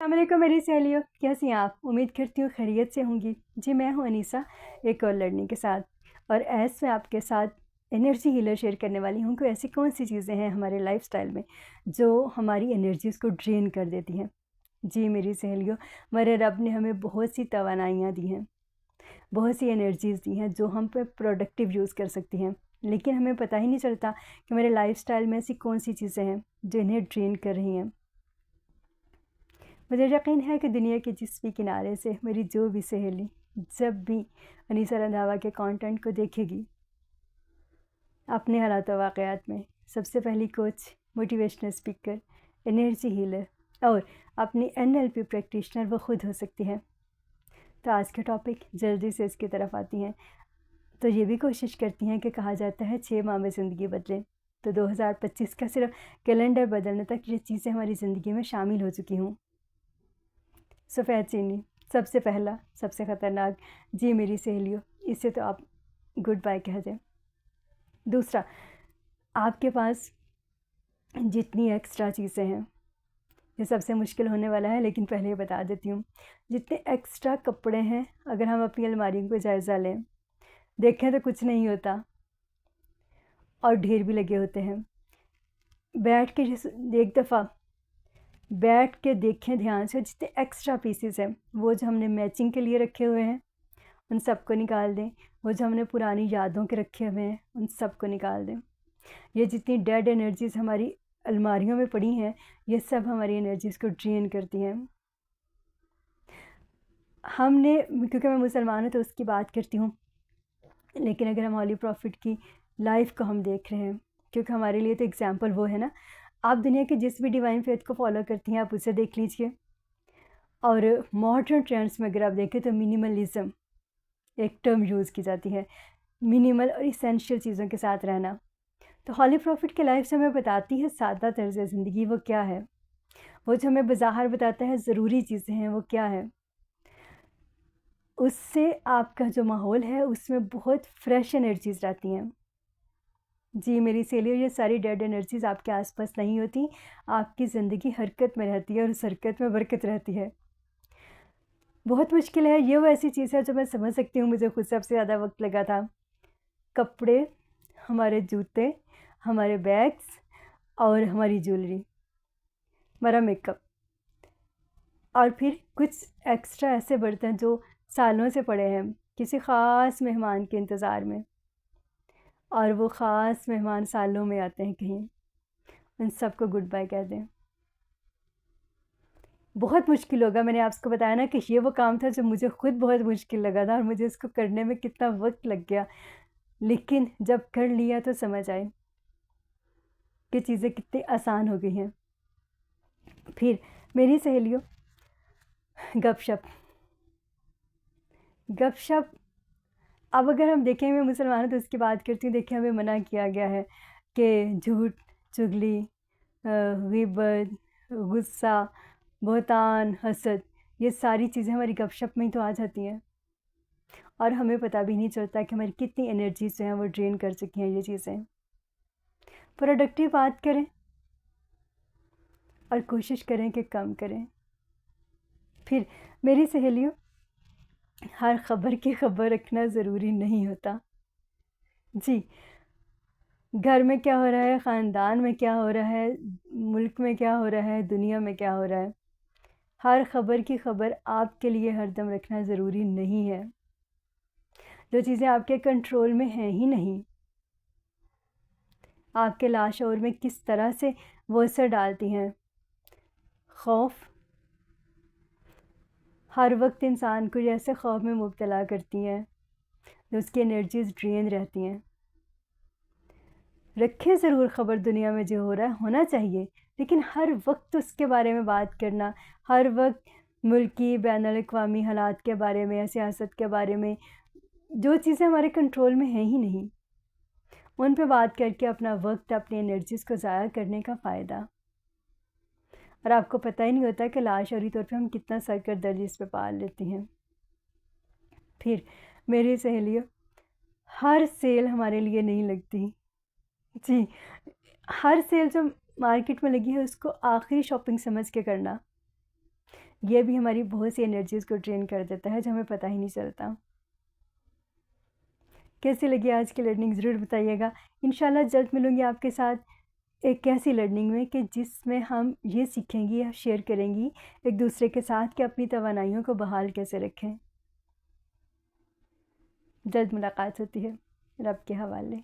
अस्सलामुअलैकुम मेरी सहेलियों, कैसी हैं आप? उम्मीद करती हूँ खैरियत से होंगी। जी मैं हूँ अनीसा, एक और लर्निंग के साथ। और ऐसे में आपके साथ एनर्जी हीलर शेयर करने वाली हूँ कि ऐसी कौन सी चीज़ें हैं हमारे लाइफस्टाइल में जो हमारी एनर्जीज़ को ड्रेन कर देती हैं। जी मेरी सहेलियों, हमारे रब ने हमें बहुत सी तवानाइयाँ दी हैं, बहुत सी एनर्जीज़ दी हैं जो हम पे प्रोडक्टिव यूज़ कर सकती हैं। लेकिन हमें पता ही नहीं चलता कि हमारे लाइफस्टाइल में ऐसी कौन सी चीज़ें हैं जो इन्हें ड्रेन कर रही हैं। मुझे यकीन है कि दुनिया के जिस भी किनारे से मेरी जो भी सहेली जब भी अनीसा रंधावा के कंटेंट को देखेगी, अपने हालात व वाक़यात में सबसे पहली coach, motivational speaker, energy healer और अपनी एनएलपी प्रैक्टिशनर वो खुद हो सकती है। तो आज का टॉपिक जल्दी से इसकी तरफ आती हैं तो ये भी कोशिश करती हैं कि कहा जाता है 6 माह में ज़िंदगी बदले। तो 2025 का सिर्फ कैलेंडर बदलने तक ये चीज़ें हमारी ज़िंदगी में शामिल हो चुकी हूँ। सफ़ेद चीनी सबसे पहला, सबसे ख़तरनाक। जी मेरी सहेलियों, इससे तो आप गुड बाय कह दें। दूसरा, आपके पास जितनी एक्स्ट्रा चीज़ें हैं, ये सबसे मुश्किल होने वाला है लेकिन पहले ही बता देती हूँ। जितने एक्स्ट्रा कपड़े हैं, अगर हम अपनी अलमारी को जायज़ा लें, देखें तो कुछ नहीं होता और ढेर भी लगे होते हैं। बैठ के एक दफ़ा बैठ के देखें ध्यान से, जितने एक्स्ट्रा पीसेस हैं वो जो हमने मैचिंग के लिए रखे हुए हैं उन सबको निकाल दें। वो जो हमने पुरानी यादों के रखे हुए हैं उन सबको निकाल दें। ये जितनी डेड एनर्जीज़ हमारी अलमारियों में पड़ी हैं, ये सब हमारी एनर्जीज़ को ड्रेन करती हैं। हमने, क्योंकि मैं मुसलमान हूँ तो उसकी बात करती हूँ, लेकिन अगर हम हॉली प्रॉफिट की लाइफ को हम देख रहे हैं, क्योंकि हमारे लिए तो एग्जाम्पल वो है ना। आप दुनिया के जिस भी डिवाइन फेथ को फॉलो करती हैं आप उसे देख लीजिए। और मॉडर्न ट्रेंड्स में अगर आप देखें तो मिनिमलिज्म एक टर्म यूज़ की जाती है, मिनिमल और इसेंशियल चीज़ों के साथ रहना। तो हॉली प्रॉफिट की लाइफ से हमें बताती है सादा तर्ज ज़िंदगी वो क्या है। वो जो हमें बाज़ाहर बताता है ज़रूरी चीज़ें हैं वो क्या है। उससे आपका जो माहौल है उसमें बहुत फ्रेश एनर्जीज़ रहती हैं। जी मेरी सहेलियों, ये सारी डेड एनर्जीज़ आपके आसपास नहीं होती। आपकी ज़िंदगी हरकत में रहती है और उस हरकत में बरकत रहती है। बहुत मुश्किल है, ये वो ऐसी चीज़ है जो मैं समझ सकती हूँ, मुझे खुद सबसे ज़्यादा वक्त लगा था। कपड़े, हमारे जूते, हमारे बैग्स और हमारी ज्वेलरी, हमारा मेकअप और फिर कुछ एक्स्ट्रा ऐसे बर्तन जो सालों से पड़े हैं किसी ख़ास मेहमान के इंतज़ार में, और वो ख़ास मेहमान सालों में आते हैं कहीं, उन सबको गुड बाय कह दें। बहुत मुश्किल होगा, मैंने आपको बताया ना कि ये वो काम था जो मुझे खुद बहुत मुश्किल लगा था और मुझे इसको करने में कितना वक्त लग गया, लेकिन जब कर लिया तो समझ आए कि चीज़ें कितनी आसान हो गई हैं। फिर मेरी सहेलियों, गपशप गपशप अब अगर हम देखें, मैं मुसलमान हूँ तो उसकी बात करती हूँ। देखिए, हमें मना किया गया है कि झूठ, चुगली, ग़ीबत, गुस्सा, बहतान, हसद, ये सारी चीज़ें हमारी गपशप में ही तो आ जाती हैं और हमें पता भी नहीं चलता कि हमारी कितनी एनर्जी जो है वो ड्रेन कर चुकी हैं ये चीज़ें। प्रोडक्टिव बात करें और कोशिश करें कि कम करें। फिर मेरी सहेलियों, हर ख़बर की खबर रखना ज़रूरी नहीं होता। जी, घर में क्या हो रहा है, ख़ानदान में क्या हो रहा है, मुल्क में क्या हो रहा है, दुनिया में क्या हो रहा है, हर ख़बर की खबर आपके लिए हरदम रखना ज़रूरी नहीं है। जो चीज़ें आपके कंट्रोल में हैं ही नहीं, आपके लाशऊर में किस तरह से वो असर डालती हैं। खौफ हर वक्त इंसान को जैसे खौफ में मुब्तला करती हैं, तो उसकी एनर्जीज़ ड्रेन रहती हैं। रखें ज़रूर ख़बर, दुनिया में जो हो रहा है होना चाहिए, लेकिन हर वक्त उसके बारे में बात करना, हर वक्त मुल्की बैनुल-अक़वामी हालात के बारे में या सियासत के बारे में, जो चीज़ें हमारे कंट्रोल में हैं ही नहीं, उन पे बात करके अपना वक्त, अपनी एनर्जीज़ को ज़ाया करने का फ़ायदा। और आपको पता ही नहीं होता कि लाशऊरी तौर पे हम कितना सर कर दर्द इस पे पाल लेती हैं। फिर मेरी सहेलियों, हर सेल हमारे लिए नहीं लगती। जी, हर सेल जो मार्केट में लगी है उसको आखिरी शॉपिंग समझ के करना। ये भी हमारी बहुत सी एनर्जीज़ को ड्रेन कर देता है जो हमें पता ही नहीं चलता। कैसी लगी आज की लर्निंग ज़रूर बताइएगा। इंशाल्लाह जल्द मिलूँगी आपके साथ एक ऐसी लर्निंग में कि जिसमें हम ये सीखेंगी या शेयर करेंगी एक दूसरे के साथ कि अपनी तवानाइयों को बहाल कैसे रखें। जल्द मुलाकात होती है। रब के हवाले।